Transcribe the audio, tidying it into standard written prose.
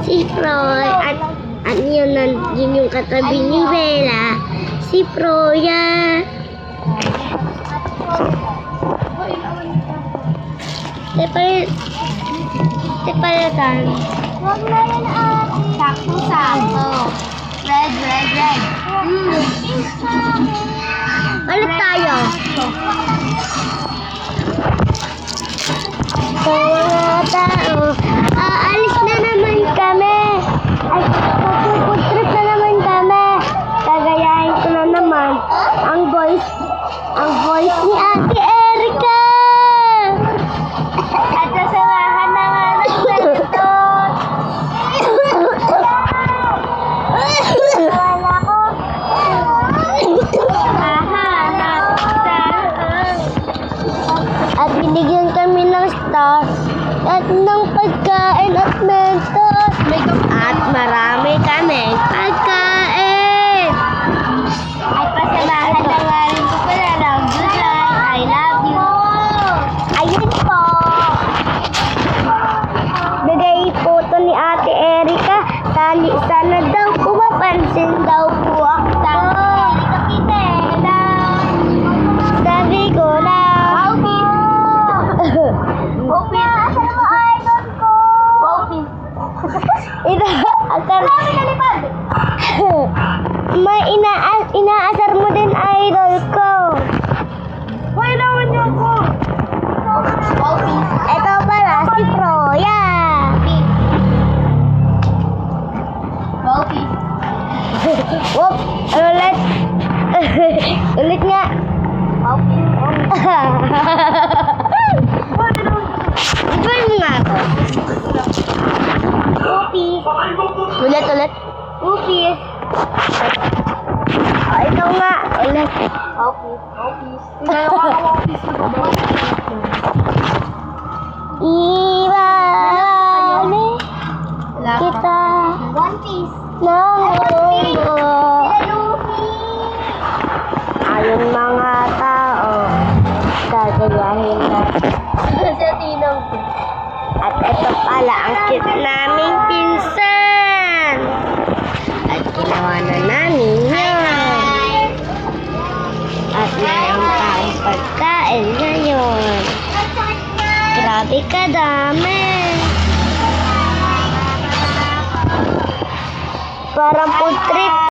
si Froy, at yun yung katabi ni Bella, si Froya. Tepalatan. Huwag na yan, ate. Sakto. Red. Ano tayo? Mga tao, aalis na naman kami. Ay, magpupuntrip na naman kami. Kagayahin ko na naman ang voice ni Ate Erica. At sasamahan na nga ng ganito. Wala ko. At binigyan kami ng star at ng pagkain at mentos. At marami kami pagkain. At pasamahan na nga rin ko pala ng July. I love you. Ayun po. Bigay po to ni Ate Erica. Sana daw pumapansin daw po ako. Sabi ko na. Popi, asan mo idol ko? Popi. May inaasar mo din idol ko. Hoy, lawan niyo ako. Popi. Ito pala si Froya. Popi. Wop, ulit. Ulit nga. Popi. Iban mo nga ako. Poopy. Ulit. Poopy. Ito nga. Ulit. Popi. Iwalay kita One Piece. ng mundo. Luffy. Ayun mga tao. Gagayahin natin. Sa tinang ko. At ito pala ang cute naming pinsan. At ginawa na namin yun. At mayroon tayong pagkain ngayon. Grabe kadami. Parang food trip